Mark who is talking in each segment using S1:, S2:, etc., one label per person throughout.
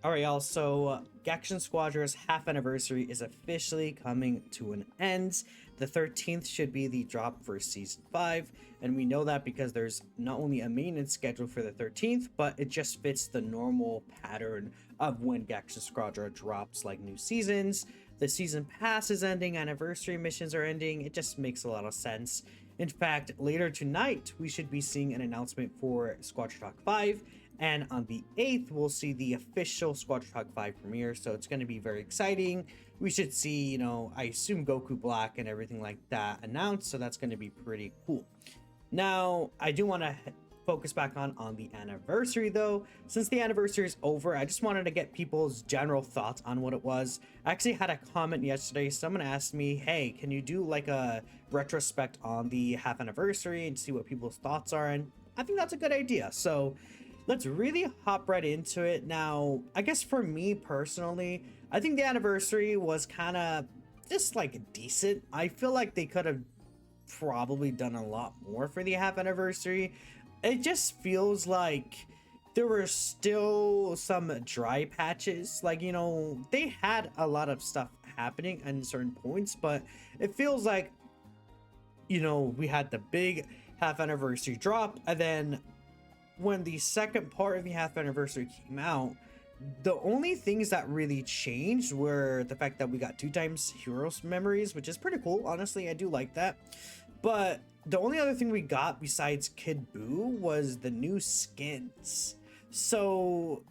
S1: All right, y'all. So, Gaction Squadra's half anniversary is officially coming to an end. The 13th should be the drop for season 5, and we know that because there's not only a maintenance schedule for the 13th, but it just fits the normal pattern of when Gaction Squadra drops like new seasons. The season pass is ending, anniversary missions are ending. It just makes a lot of sense. In fact, later tonight, we should be seeing an announcement for Squadra Talk 5. And on the 8th, we'll see the official Squadra Talk 5 premiere. So it's going to be very exciting. We should see, I assume Goku Black and everything like that announced. So that's going to be pretty cool. Now, I do want to focus back on the anniversary though. Since the anniversary is over, I just wanted to get people's general thoughts on what it was. I actually had a comment yesterday. Someone asked me, hey, can you do like a retrospect on the half anniversary and see what people's thoughts are? And I think that's a good idea. So let's really hop right into it. Now, I guess for me personally, I think the anniversary was kind of just like decent. I feel like they could have probably done a lot more for the half anniversary. It just feels like there were still some dry patches. Like, they had a lot of stuff happening in certain points, but it feels like, we had the big half anniversary drop, and then when the second part of the half anniversary came out, the only things that really changed were the fact that we got 2 times heroes memories, which is pretty cool. Honestly, I do like that. But the only other thing we got besides Kid Buu was the new skins. So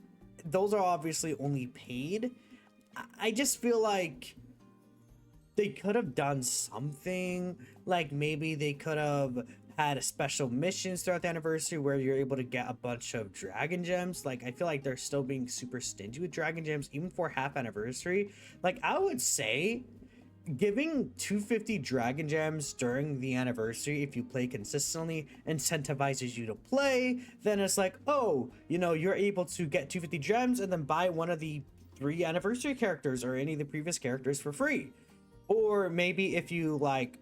S1: those are obviously only paid. I just feel like they could have done something. Like maybe they could have had special missions throughout the anniversary where you're able to get a bunch of dragon gems. Like, I feel like they're still being super stingy with dragon gems even for half anniversary. Like, I would say giving 250 dragon gems during the anniversary, if you play consistently, incentivizes you to play. Then it's like, oh, you're able to get 250 gems and then buy one of the 3 anniversary characters or any of the previous characters for free. Or maybe if you like,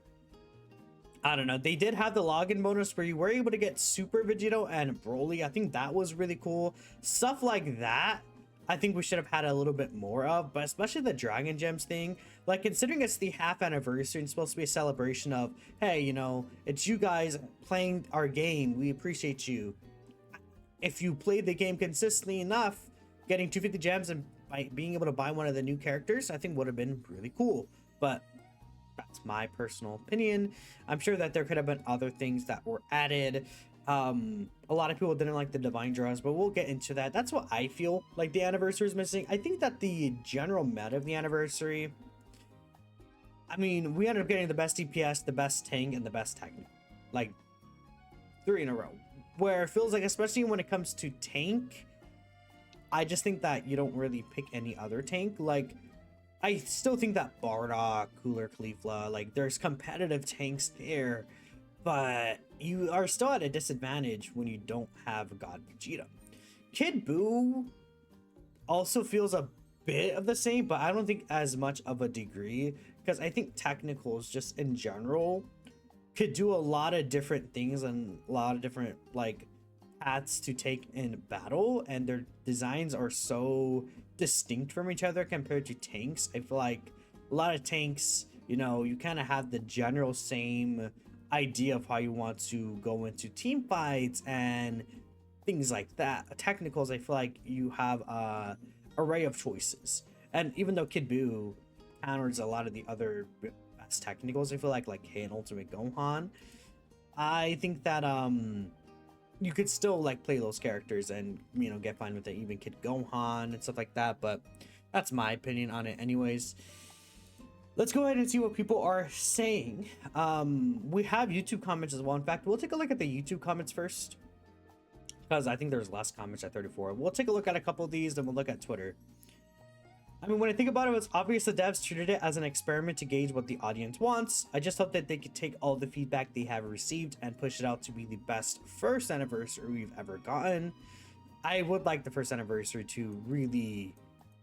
S1: I don't know, they did have the login bonus where you were able to get Super Vegeta and Broly. I think that was really cool. Stuff like that, I think we should have had a little bit more of, but especially the Dragon Gems thing. Like, considering it's the half anniversary and supposed to be a celebration of, hey, it's you guys playing our game. We appreciate you. If you played the game consistently enough, getting 250 gems and by being able to buy one of the new characters, I think would have been really cool. But that's my personal opinion. I'm sure that there could have been other things that were added. A lot of people didn't like the divine draws, but we'll get into that. That's what I feel like the anniversary is missing. I think that the general meta of the anniversary, I mean, we ended up getting the best DPS, the best tank, and the best technical. Like, 3 in a row. Where it feels like, especially when it comes to tank, I just think that you don't really pick any other tank. Like, I still think that Bardock, Cooler Caulifla, like, there's competitive tanks there, but you are still at a disadvantage when you don't have God Vegeta. Kid Buu also feels a bit of the same, but I don't think as much of a degree, because I think technicals just in general could do a lot of different things and a lot of different like paths to take in battle, and their designs are so distinct from each other compared to tanks. I feel like a lot of tanks, you kind of have the general same idea of how you want to go into team fights and things like that. Technicals, I feel like you have a array of choices, and even though Kid Buu counters a lot of the other best technicals, I feel like K and Ultimate Gohan, I think that you could still like play those characters and get fine with it, even Kid Gohan and stuff like that. But that's my opinion on it anyways. Let's go ahead and see what people are saying. We have YouTube comments as well. In fact, we'll take a look at the YouTube comments first, because I think there's less comments at 34. We'll take a look at a couple of these, then we'll look at Twitter. I mean, when I think about it, it's obvious the devs treated it as an experiment to gauge what the audience wants. I just hope that they could take all the feedback they have received and push it out to be the best first anniversary we've ever gotten. I would like the first anniversary to really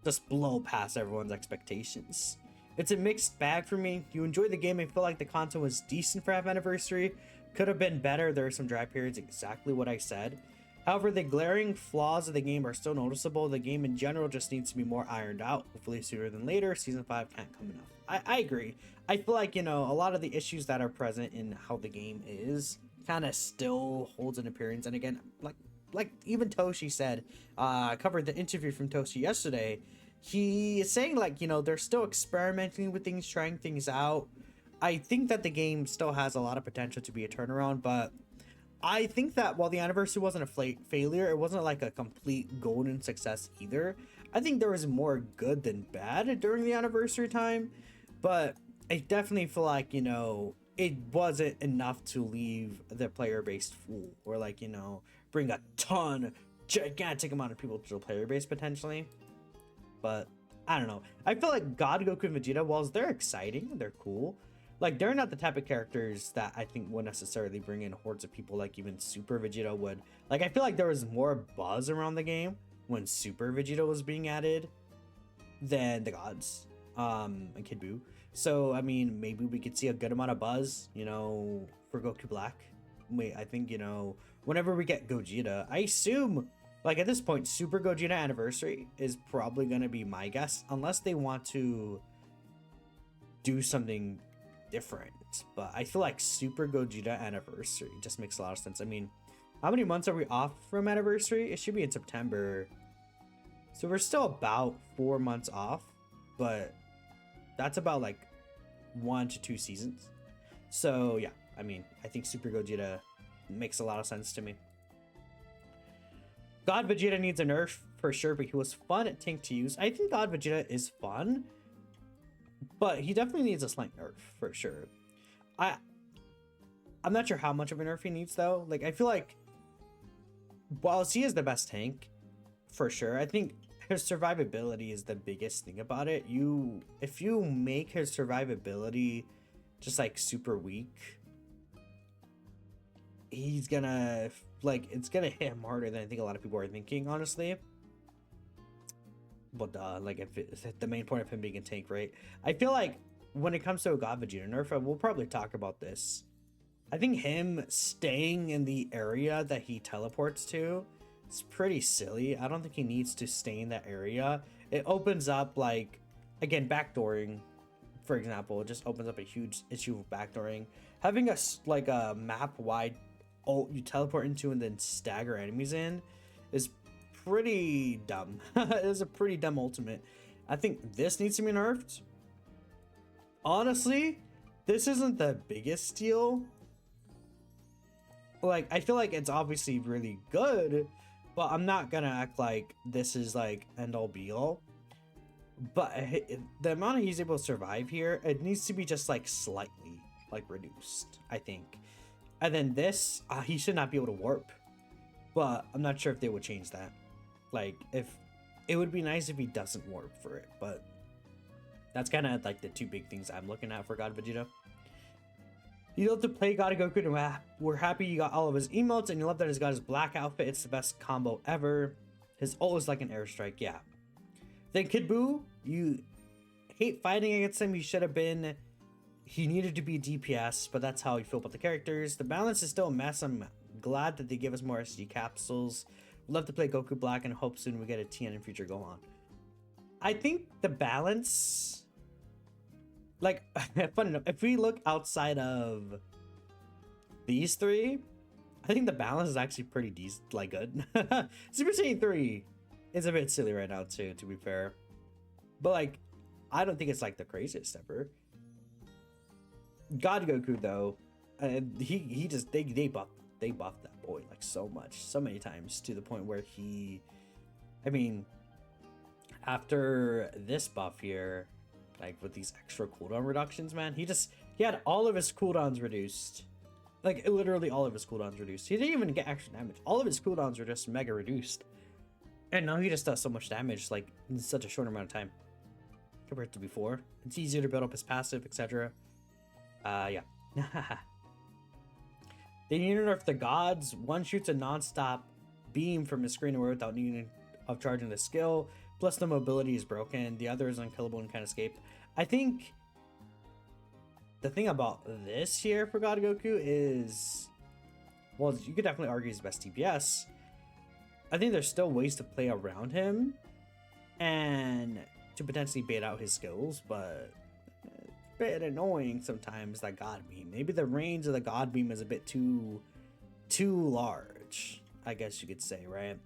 S1: just blow past everyone's expectations. It's a mixed bag for me. You enjoyed the game. I feel like the content was decent for half anniversary. Could have been better. There are some dry periods, exactly what I said. However, the glaring flaws of the game are still noticeable. The game in general just needs to be more ironed out. Hopefully sooner than later. Season 5 can't come enough. I agree. I feel like, you know, a lot of the issues that are present in how the game is kind of still holds an appearance. And again, like even Toshi said, I covered the interview from Toshi yesterday. He is saying, like, you know, they're still experimenting with things, trying things out. I think that the game still has a lot of potential to be a turnaround, but I think that while the anniversary wasn't a failure, it wasn't like a complete golden success either. I think there was more good than bad during the anniversary time, but I definitely feel like, you know, it wasn't enough to leave the player base full, or like, you know, bring a gigantic amount of people to the player base potentially. But I don't know. I feel like God, Goku, and Vegeta, whilst they're exciting, they're cool, like, they're not the type of characters that I think would necessarily bring in hordes of people like even Super Vegeta would. Like, I feel like there was more buzz around the game when Super Vegeta was being added than the gods, and Kid Buu. So, I mean, maybe we could see a good amount of buzz, you know, for Goku Black. I think, you know, whenever we get Gogeta, I assume, like, at this point, Super Gogeta Anniversary is probably going to be my guess, unless they want to do something different. But I feel like Super Gogeta Anniversary just makes a lot of sense. I mean, how many months are we off from Anniversary? It should be in September, so we're still about 4 months off, but that's about like 1 to 2 seasons. So yeah, I mean, I think Super Gogeta makes a lot of sense to me. God Vegeta needs a nerf for sure, but he was fun at tank to use. I think God Vegeta is fun, but he definitely needs a slight nerf for sure. I'm not sure how much of a nerf he needs though. Like, I feel like whilst he is the best tank for sure, I think his survivability is the biggest thing about it. If you make his survivability just like super weak, he's gonna, like, it's gonna hit him harder than I think a lot of people are thinking, honestly. But like, if the main point of him being a tank, right? I feel like when it comes to a God Vegeta nerf, we'll probably talk about this. I think him staying in the area that he teleports to, it's pretty silly. I don't think he needs to stay in that area. It opens up, like, again, backdooring, for example. It just opens up a huge issue of backdooring. Having a map wide ult you teleport into and then stagger enemies in is pretty dumb. It is a pretty dumb ultimate. I think this needs to be nerfed. Honestly, this isn't the biggest deal. Like, I feel like it's obviously really good, but I'm not gonna act like this is like end all be all. But the amount he's able to survive here, it needs to be just like slightly like reduced, I think. And then this, he should not be able to warp, but I'm not sure if they would change that. Like, if it would be nice if he doesn't warp for it, but that's kind of like the two big things I'm looking at for God Vegeta. You love to play God Goku, and we're happy you got all of his emotes, and you love that he's got his black outfit. It's the best combo ever. His ult is like an airstrike, yeah. Then Kid Buu, you hate fighting against him. He needed to be DPS, but that's how you feel about the characters. The balance is still a mess. I'm glad that they give us more SD capsules. Love to play Goku Black and hope soon we get a TN in future Gohan. I think the balance, like, fun enough, if we look outside of these three, I think the balance is actually pretty decent, like good. Super Saiyan 3 is a bit silly right now too, to be fair. But like, I don't think it's like the craziest ever. God Goku though, he just, they buffed that boy like so much, so many times, to the point where he, I mean, after this buff here, like with these extra cooldown reductions, man, he had all of his cooldowns reduced. Like, literally all of his cooldowns reduced. He didn't even get extra damage. All of his cooldowns were just mega reduced. And now he just does so much damage, like, in such a short amount of time compared to before. It's easier to build up his passive, etc. Yeah. They need to nerf the gods. One shoots a non-stop beam from his screen away without needing of charging the skill. Plus the mobility is broken. The other is unkillable and can't escape. I think the thing about this here for God Goku is, well, you could definitely argue he's best DPS. I think there's still ways to play around him and to potentially bait out his skills, but it's a bit annoying sometimes, that God Beam. Maybe the range of the God Beam is a bit too large, I guess you could say, right?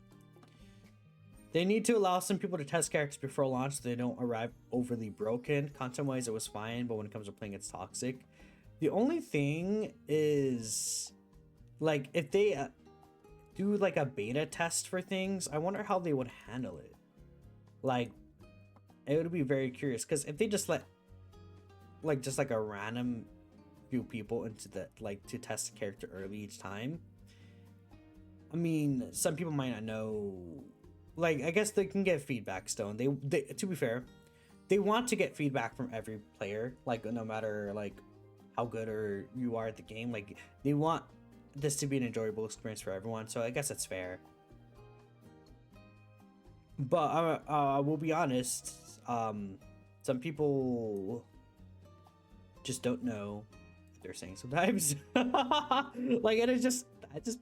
S1: They need to allow some people to test characters before launch so they don't arrive overly broken. Content-wise, it was fine, but when it comes to playing, it's toxic. The only thing is, like, if they do like a beta test for things, I wonder how they would handle it. Like, it would be very curious, because if they just let like just like a random few people into the like to test the character early each time, I mean, some people might not know. Like, I guess they can get feedback still, and they to be fair, they want to get feedback from every player, like no matter like how good or you are at the game. Like, they want this to be an enjoyable experience for everyone, so I guess that's fair. But we'll be honest, some people just don't know what they're saying sometimes. Like, it is just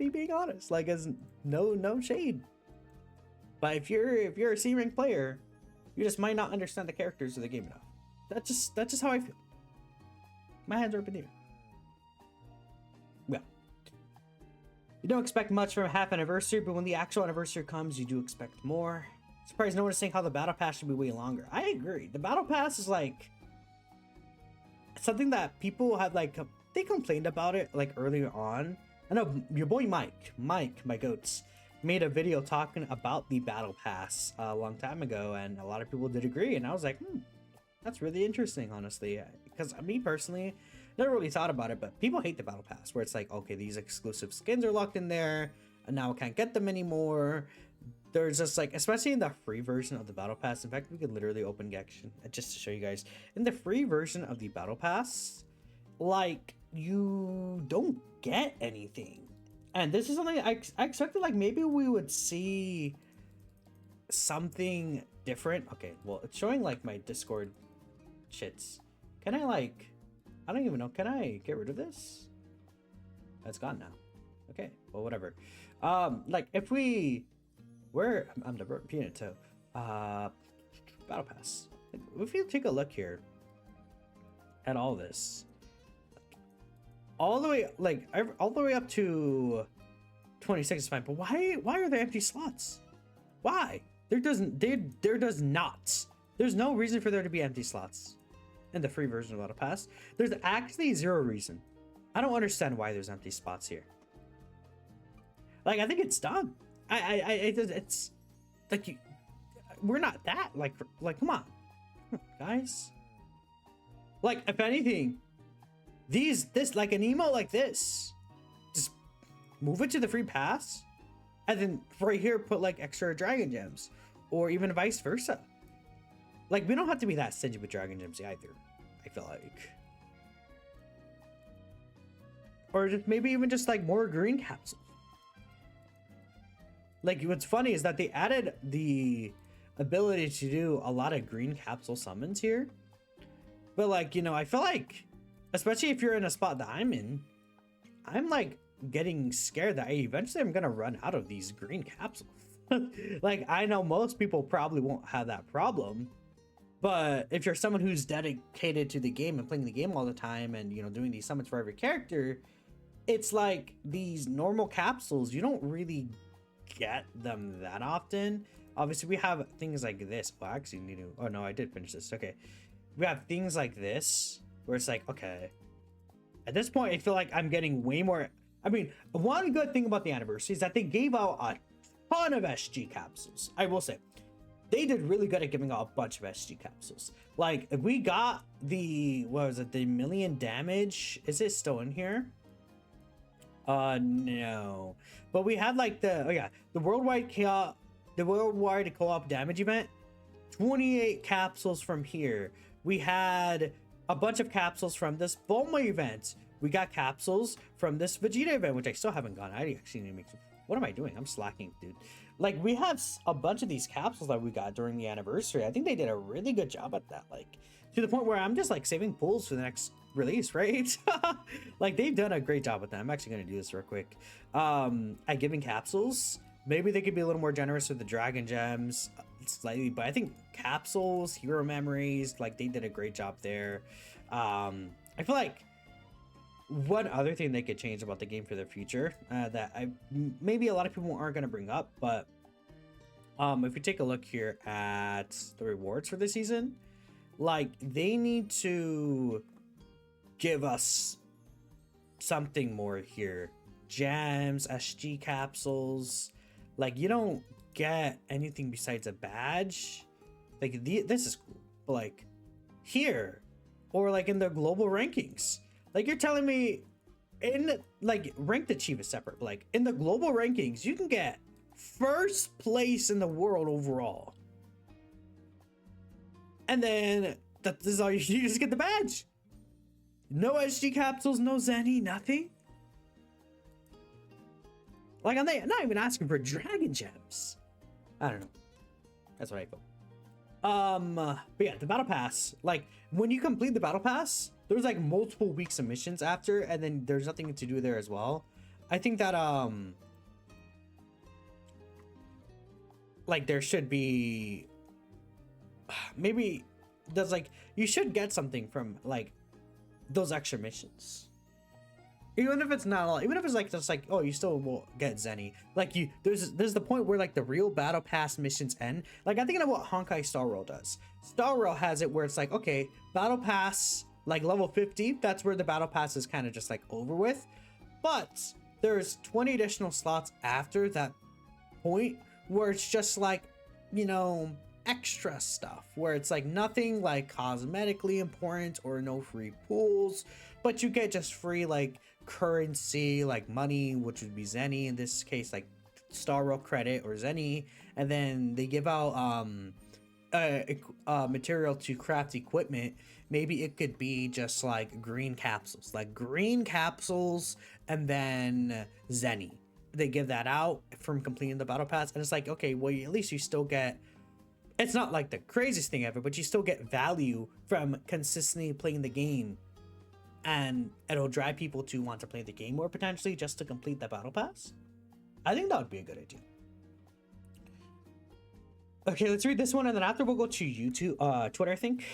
S1: me being honest. Like, as no shade. But if you're a C-rank player, you just might not understand the characters of the game enough. That's just how I feel. My hands are up in the air. Well, you don't expect much from a half anniversary, but when the actual anniversary comes, you do expect more. Surprised no one is saying how the battle pass should be way longer. I agree. The battle pass is like something that people have like they complained about it like earlier on. I know your boy Mike, my goats, made a video talking about the battle pass a long time ago, and a lot of people did agree, and I was like, that's really interesting, honestly, because me personally never really thought about it, but people hate the battle pass, where it's like, okay, these exclusive skins are locked in there and now I can't get them anymore. There's just like, especially in the free version of the battle pass, in fact, we could literally open Gekshin just to show you guys. In the free version of the battle pass, like, you don't get anything. And this is something I expected, like, maybe we would see something different. Okay, well, it's showing, like, my Discord shits. Can I, like, I don't even know. Can I get rid of this? It's gone now. Okay, well, whatever. Like, if we... I'm repeating it too. Battle Pass. If you take a look here at all this, all the way up to 26 is fine, but why are there empty slots? Why? There's no reason for there to be empty slots in the free version of Battle Pass. There's actually zero reason. I don't understand why there's empty spots here. Like, I think it's dumb. It's like, we're not that like come on guys. Like, if anything, this like an emote like this, just move it to the free pass, and then right here put like extra dragon gems, or even vice versa. Like, we don't have to be that stingy with dragon gems either, I feel like. Or just maybe even just like more green capsules. Like, what's funny is that they added the ability to do a lot of green capsule summons here. But, like, you know, I feel like, especially if you're in a spot that I'm in, I'm, like, getting scared that eventually I'm going to run out of these green capsules. Like, I know most people probably won't have that problem. But if you're someone who's dedicated to the game and playing the game all the time and, you know, doing these summons for every character, it's like these normal capsules, you don't really get them that often. Obviously, we have things like this. Well, I actually need to... Oh, no, I did finish this. Okay. We have things like this, where it's like, okay. At this point, I feel like I'm getting way more... I mean, one good thing about the anniversary is that they gave out a ton of SG capsules. I will say. They did really good at giving out a bunch of SG capsules. Like, if we got the... What was it? The million damage. Is it still in here? No. But we had like the worldwide co-op damage event. 28 capsules from here. We had a bunch of capsules from this Bulma event. We got capsules from this Vegeta event, which I still haven't gotten. I actually need to make some... What am I doing? I'm slacking, dude. Like, we have a bunch of these capsules that we got during the anniversary. I think they did a really good job at that. Like, to the point where I'm just like saving pools for the next release, right? Like, they've done a great job with that. I'm actually going to do this real quick. At giving capsules, Maybe they could be a little more generous with the Dragon Gems, slightly, but I think capsules, hero memories, like they did a great job there. I feel like one other thing they could change about the game for the future that maybe a lot of people aren't going to bring up, but if we take a look here at the rewards for the season, like they need to give us something more here. Gems, SG capsules, like you don't get anything besides a badge. Like this is cool, but like here or like in the global rankings, like you're telling me in like ranked achieve is separate, but like in the global rankings you can get first place in the world overall, and then that is all you just get the badge. No SG capsules, no Zenny, nothing. Like, I'm not even asking for Dragon Gems. I don't know. That's what I feel. But yeah, the Battle Pass. Like, when you complete the Battle Pass, there's like multiple weeks of missions after, and then there's nothing to do there as well. I think that, like, there should be... Maybe there's like... You should get something from, like, those extra missions. Even if it's not all, even if it's like just like, oh, you still will get Zenny. Like there's the point where like the real battle pass missions end. Like I'm thinking of what Honkai Star Rail does. Star Rail has it where it's like, okay, battle pass like level 50. That's where the battle pass is kind of just like over with. But there's 20 additional slots after that point where it's just like, you know, extra stuff where it's like nothing like cosmetically important or no free pools, but you get just free like currency, like money, which would be Zenny in this case, like Star Rail credit or Zenny, and then they give out material to craft equipment. Maybe it could be just like green capsules and then Zenny. They give that out from completing the battle pass, and it's like, okay, well, at least you still get, it's not like the craziest thing ever, but you still get value from consistently playing the game, and it'll drive people to want to play the game more potentially just to complete the battle pass. I think that would be a good idea. Okay, let's read this one, and then after we'll go to YouTube, Twitter, I think.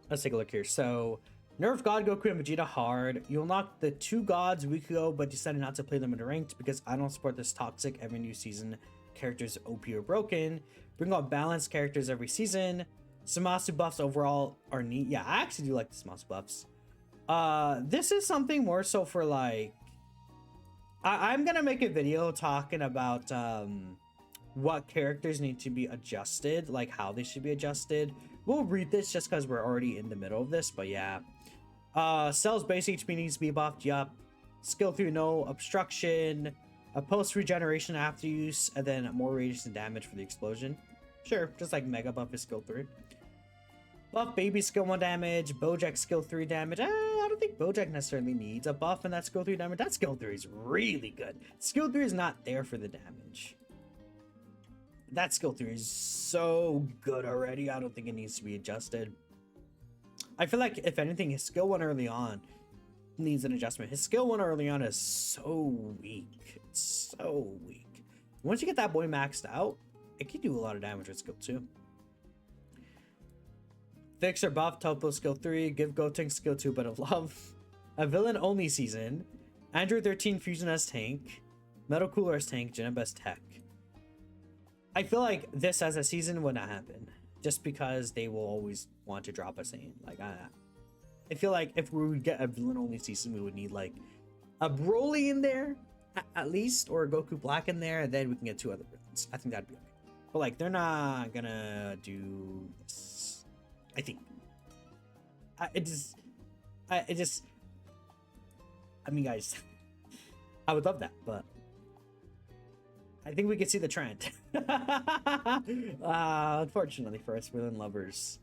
S1: Let's take a look here. So, nerf God Goku and Vegeta hard. You unlocked the 2 gods a week ago, but decided not to play them in the ranked because I don't support this toxic every new season. Characters OP or broken. Bring out balanced characters every season. Zamasu buffs overall are neat. Yeah, I actually do like the Zamasu buffs. This is something more so for like... I'm gonna make a video talking about what characters need to be adjusted, like how they should be adjusted. We'll read this just because we're already in the middle of this, but yeah. Cell's base HP needs to be buffed, yup. Skill 3, no obstruction. A post regeneration after use, and then more radius and damage for the explosion. Sure, just like Mega buff is skill 3. Buff Baby skill 1 damage, Bojack skill 3 damage. I don't think Bojack necessarily needs a buff, and that skill 3 damage. That skill 3 is really good. Skill 3 is not there for the damage. That skill 3 is so good already. I don't think it needs to be adjusted. I feel like, if anything, his skill 1 early on needs an adjustment. His skill 1 early on is so weak. It's so weak. Once you get that boy maxed out, it can do a lot of damage with skill 2. Fixer buff, Topo skill 3, give Gotenks skill 2 but of love. A villain only season. Android 13 fusion as tank. Metal Cooler as tank, Janemba as tech. I feel like this as a season would not happen. Just because they will always want to drop us in. Like, I feel like if we would get a villain only season, we would need like a Broly in there at least, or a Goku Black in there, and then we can get 2 other villains. I think that'd be okay. But like, they're not gonna do this, I think. I mean, guys, I would love that, but I think we can see the trend. Unfortunately for us villain lovers.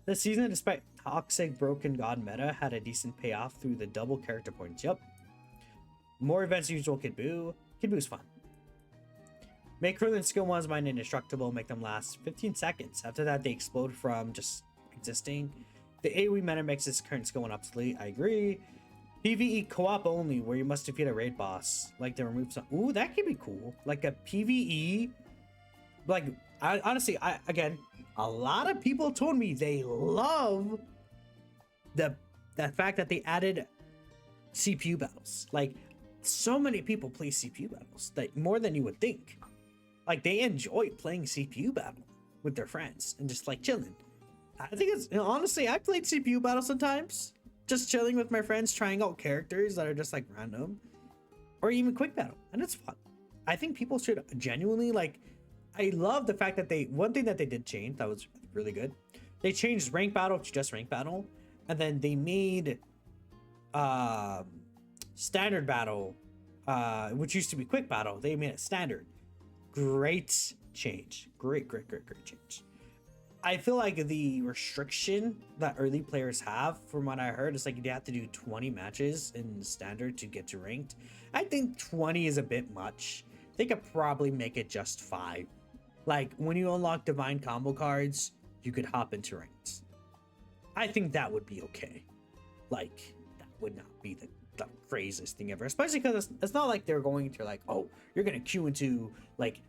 S1: This season, despite toxic broken god meta, had a decent payoff through the double character points. Yup. More events than usual Kid Buu. Kid Buu's fun. Make Krillin skill 1's mine indestructible, make them last 15 seconds. After that, they explode from just existing. The AoE meta makes this current skill 1 obsolete. I agree. PvE co-op only, where you must defeat a raid boss. Like they remove some. Ooh, that could be cool. Like a PvE. Like honestly, again, a lot of people told me they love the fact that they added CPU battles. Like so many people play CPU battles, that more than you would think. Like they enjoy playing CPU battle with their friends and just like chilling. I think it's, honestly, I played CPU battle sometimes, just chilling with my friends, trying out characters that are just like random, or even quick battle, and it's fun. I think people should genuinely like. I love the fact that one thing that they did change that was really good. They changed rank battle to just rank battle, and then they made standard battle, which used to be quick battle. They made it standard. Great change. Great change. I feel like the restriction that early players have, from what I heard, is like you have to do 20 matches in standard to get to ranked. I think 20 is a bit much. They could probably make it just 5. Like when you unlock divine combo cards, you could hop into ranked. I think that would be okay. Like that would not be the craziest thing ever, especially because it's not like they're going to like, oh, you're gonna queue into like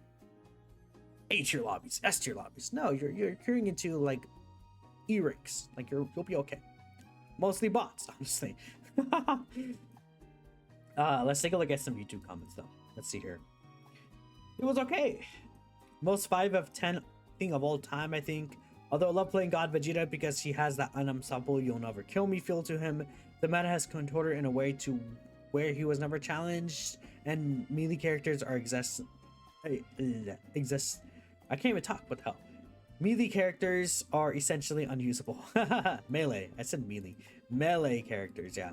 S1: A tier lobbies, S tier lobbies. No, you're queuing into like E ranks. Like you'll be okay. Mostly bots, honestly. Let's take a look at some YouTube comments though. Let's see here. It was okay. Most 5 of 10 thing of all time, I think. Although I love playing God Vegeta because he has that unstoppable "you'll never kill me" feel to him. The meta has contorted in a way to where he was never challenged, and melee characters are exist. I can't even talk. What the hell? Melee characters are essentially unusable. Melee. I said melee. Melee characters. Yeah.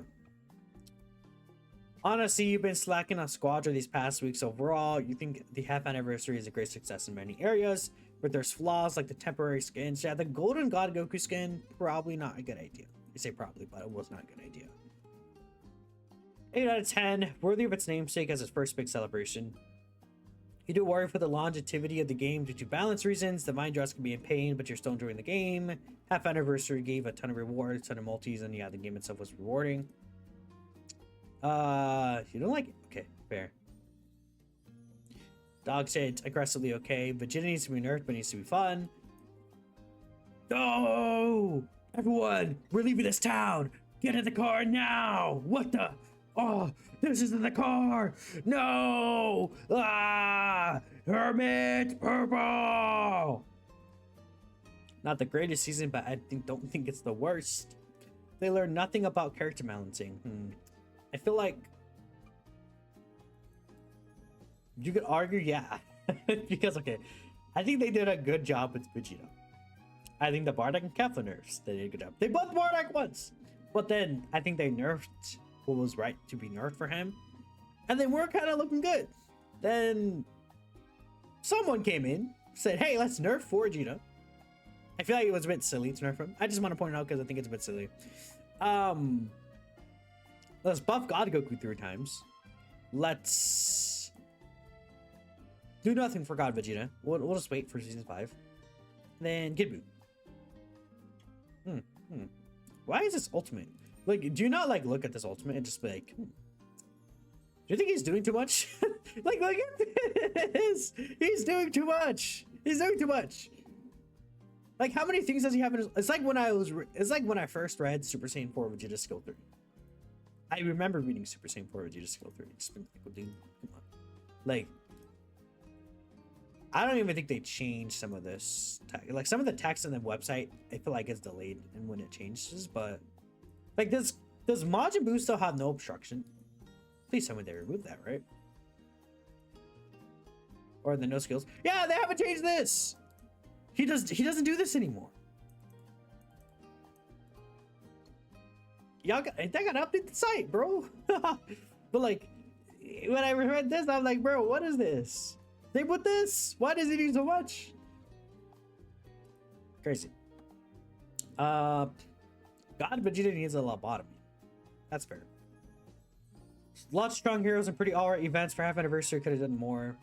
S1: Honestly, you've been slacking on Squadra these past weeks overall. You think the half anniversary is a great success in many areas, but there's flaws like the temporary skins. Yeah, the Golden God Goku skin, probably not a good idea. I say probably, but it was not a good idea. 8 out of 10, worthy of its namesake as its first big celebration. You do worry for the longevity of the game due to balance reasons. Divine Dress can be in pain, but you're still enjoying the game. Half anniversary gave a ton of rewards, ton of multis, and yeah, the game itself was rewarding. You don't like it? Okay, fair. Dog said aggressively okay. Vegeta needs to be nerfed, but needs to be fun. No! Everyone, we're leaving this town! Get in the car now! What the? Oh, this isn't the car! No! Ah! Hermit Purple! Not the greatest season, but I don't think it's the worst. They learned nothing about character balancing. I feel like you could argue, yeah, because okay, I think they did a good job with Vegeta. I think the Bardock and Kefla nerfs, they did a good job. They both Bardock once, but then I think they nerfed what was right to be nerfed for him, and they were kind of looking good. Then someone came in, said, "Hey, let's nerf for Vegeta." I feel like it was a bit silly to nerf him. I just want to point it out because I think it's a bit silly. Let's buff God Goku 3 times. Let's do nothing for God Vegeta. We'll just wait for season 5. Then Kid Buu. Why is this ultimate? Like, do you not like look at this ultimate and just be like, do you think he's doing too much? like look at this. He's doing too much. He's doing too much. Like, how many things does he have in his... It's like when I first read Super Saiyan 4 Vegeta Skill 3. I remember reading Super Saiyan 4 Vegeta Skill 3. Just been like, dude, come on. Like, I don't even think they changed some of this. Like, some of the text on the website, I feel like it's delayed and when it changes, but... Like, does Majin Buu still have no obstruction? Please tell me they removed that, right? Or the no skills? Yeah, they haven't changed this! He doesn't do this anymore. Y'all they gotta update the site, bro. But like, when I read this, I'm like, bro, what is this? They put this? Why does he do so much? Crazy. God Vegeta needs a lobotomy. That's fair. Lots of strong heroes and pretty alright events for half anniversary. Could have done more.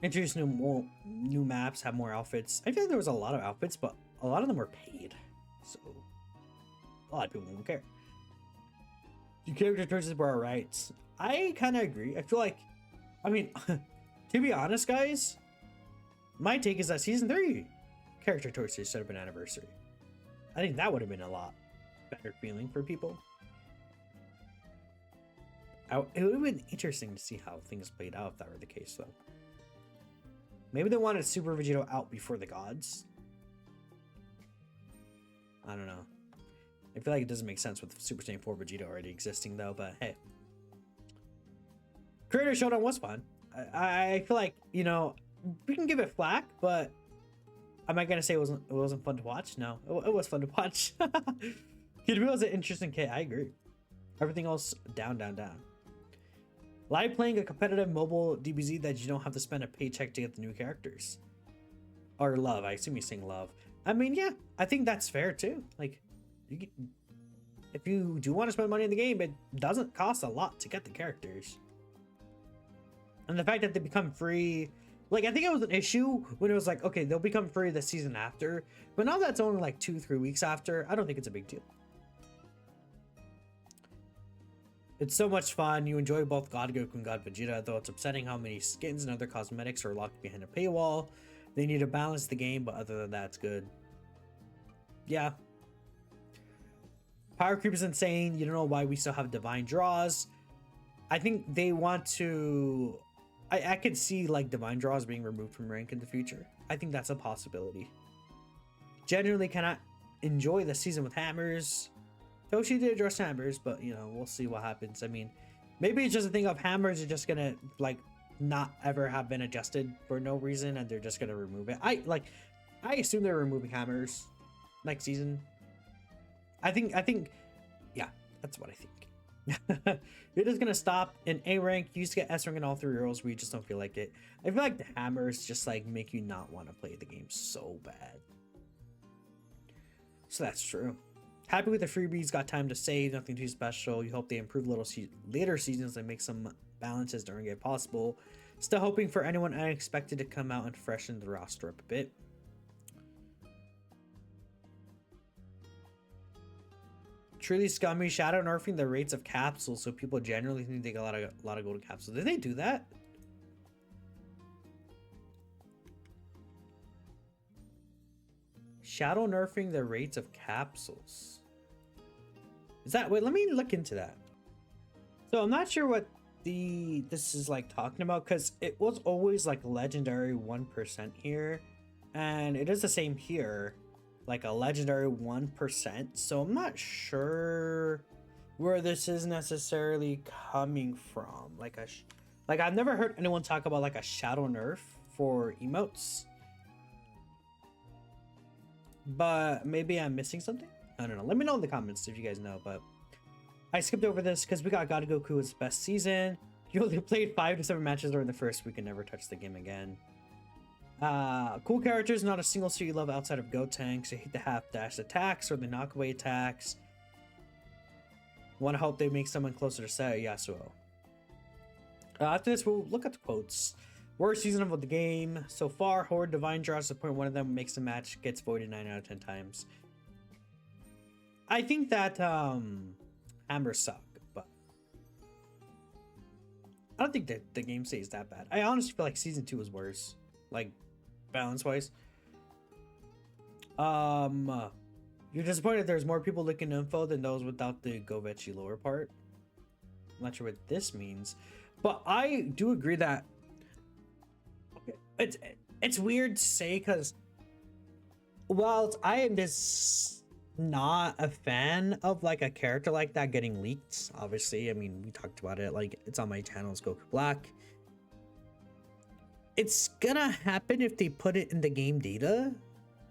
S1: Introduce new maps, have more outfits. I feel like there was a lot of outfits, but a lot of them were paid, so a lot of people won't care. The character choices were alright. I kind of agree. I feel like, I mean, to be honest, guys, my take is that season 3 character choices should have been anniversary. I think that would have been a lot better feeling for people. It would have been interesting to see how things played out if that were the case, though. Maybe they wanted Super Vegeta out before the gods. I don't know. I feel like it doesn't make sense with Super Saiyan 4 Vegeta already existing, though, but hey. Creator Showdown was fun. I feel like, you know, we can give it flack, but am I gonna say it wasn't fun to watch? No, it was fun to watch. Kid Wheel was an interesting kit. I agree. Everything else down, down, down. Live playing a competitive mobile DBZ that you don't have to spend a paycheck to get the new characters. Or love. I assume you're saying love. I mean, yeah, I think that's fair too. Like, if you do want to spend money in the game, it doesn't cost a lot to get the characters. And the fact that they become free, like, I think it was an issue when it was like, okay, they'll become free the season after. But now that's only like 2-3 weeks after, I don't think it's a big deal. It's so much fun. You enjoy both God Goku and God Vegeta, though it's upsetting how many skins and other cosmetics are locked behind a paywall. They need to balance the game, but other than that, it's good. Yeah. Power creep is insane. You don't know why we still have divine draws. I think they want to... I could see like divine draws being removed from rank in the future. I think that's a possibility. Genuinely cannot enjoy the season with hammers. Toshi did address hammers, but you know, we'll see what happens. I mean, maybe it's just a thing of hammers are just gonna like not ever have been adjusted for no reason, and they're just gonna remove it. I assume they're removing hammers next season. I think, yeah, that's what I think. You're just gonna stop in A rank. You used to get S rank in all 3 roles where you just don't feel like it. I feel like the hammers just like make you not want to play the game so bad. So that's true. Happy with the freebies, got time to save, nothing too special. You hope they improve later seasons and make some balances during it possible. Still hoping for anyone unexpected to come out and freshen the roster up a bit. Truly scummy. Shadow nerfing the rates of capsules so people generally think they get a lot of golden capsules. Did they do that? Shadow nerfing the rates of capsules. Is that... Wait, let me look into that. So I'm not sure what this is like talking about, because it was always like legendary 1% here. And it is the same here. Like a legendary 1%. So I'm not sure where this is necessarily coming from. Like I've never heard anyone talk about like a shadow nerf for emotes. But maybe I'm missing something? I don't know. Let me know in the comments if you guys know. But I skipped over this because we got God Goku's best season. You only played 5 to 7 matches during the first week and never touched the game again. Cool characters, not a single suit you love outside of Gotenks. You hate the half dash attacks or the knockaway attacks. Want to hope they make someone closer to Seiya Yasuo. After this, we'll look at the quotes. Worst season of the game so far. Horde divine draws to the point one of them makes the match gets voided 9 out of 10 times. I think that hammers suck, but I don't think that the game stays that bad. I honestly feel like season 2 was worse, like balance wise. You're disappointed there's more people looking info than those without the Govechi lower part. I'm not sure what this means, but I do agree that it's weird to say, because while I am just not a fan of like a character like that getting leaked, obviously, I mean, we talked about it, like it's on my channel, it's Goku Black. It's gonna happen if they put it in the game data,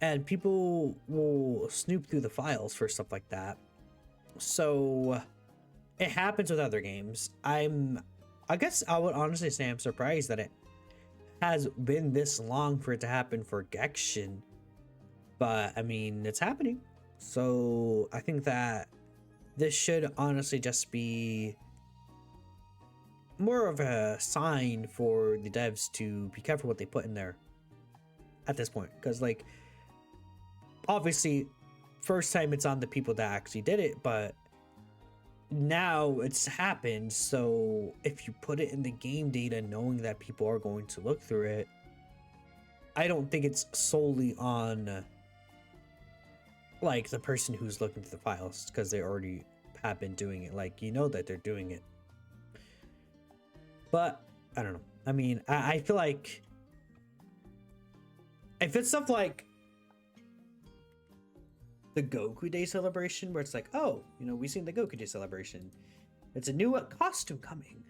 S1: and people will snoop through the files for stuff like that. So it happens with other games. I guess I would honestly say I'm surprised that it has been this long for it to happen for Genshin, but I mean, it's happening. So I think that this should honestly just be more of a sign for the devs to be careful what they put in there at this point, because like obviously first time it's on the people that actually did it, but now it's happened, so if you put it in the game data knowing that people are going to look through it, I don't think it's solely on like the person who's looking through the files, because they already have been doing it. Like, you know that they're doing it. But I don't know. I mean, I feel like if it's stuff like the Goku Day celebration, where it's like, oh, you know, we've seen the Goku Day celebration, it's a new costume coming.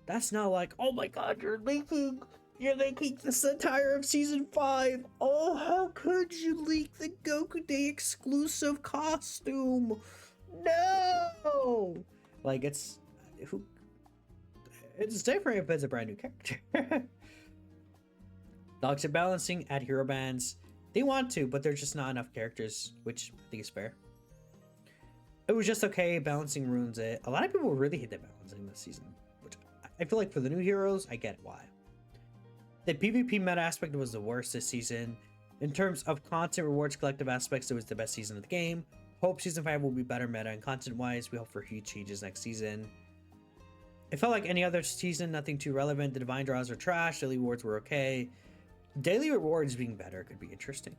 S1: That's not like, oh my god, you're leaking the satire of season 5. Oh, how could you leak the Goku Day exclusive costume? No! Like, it's different if it's a brand new character. Toxic balancing, add hero bands. They want to, but there's just not enough characters, which I think is fair. It was just okay. Balancing ruins it. A lot of people really hate the balancing this season, which I feel like for the new heroes, I get why. The PvP meta aspect was the worst this season. In terms of content, rewards, collective aspects, it was the best season of the game. Hope season 5 will be better meta and content-wise. We hope for huge changes next season. It felt like any other season, nothing too relevant. The divine draws are trash. Daily rewards were okay. Daily rewards being better could be interesting.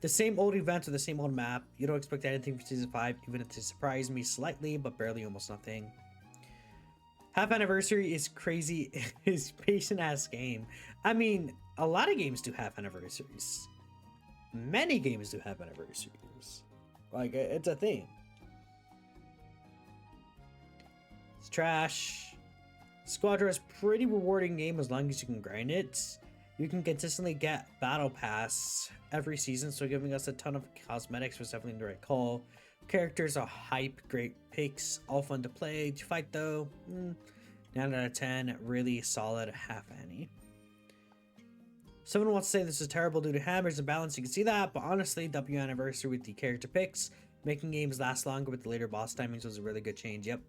S1: The same old events or the same old map. You don't expect anything from season 5, even if they surprise me slightly, but barely, almost nothing. Half Anniversary is crazy. Is patient ass game. I mean, a lot of games do have anniversaries. Many games do have anniversaries. Like, it's a thing. It's trash. Squadra is pretty rewarding game as long as you can grind it. You can consistently get battle pass every season, so giving us a ton of cosmetics was definitely the right call. Characters are hype, great picks, all fun to play. To fight though, 9 out of 10, really solid half Annie. Someone wants to say this is terrible due to hammers and balance, you can see that, but honestly, W Anniversary with the character picks, making games last longer with the later boss timings was a really good change. Yep.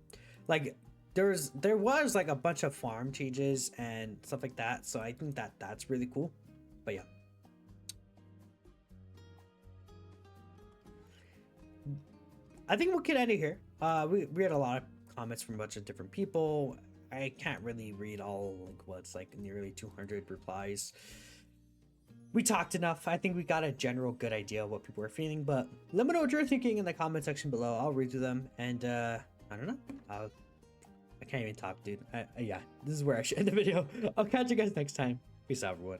S1: Like, there was like a bunch of farm changes and stuff like that, so I think that's really cool. But yeah, I think we'll get out of here. We had a lot of comments from a bunch of different people. I can't really read all like what's like nearly 200 replies. We talked enough. I think we got a general good idea of what people are feeling, but let me know what you're thinking in the comment section below. I'll read through them, and I don't know. I can't even talk, dude. Yeah, this is where I should end the video. I'll catch you guys next time. Peace out, everyone.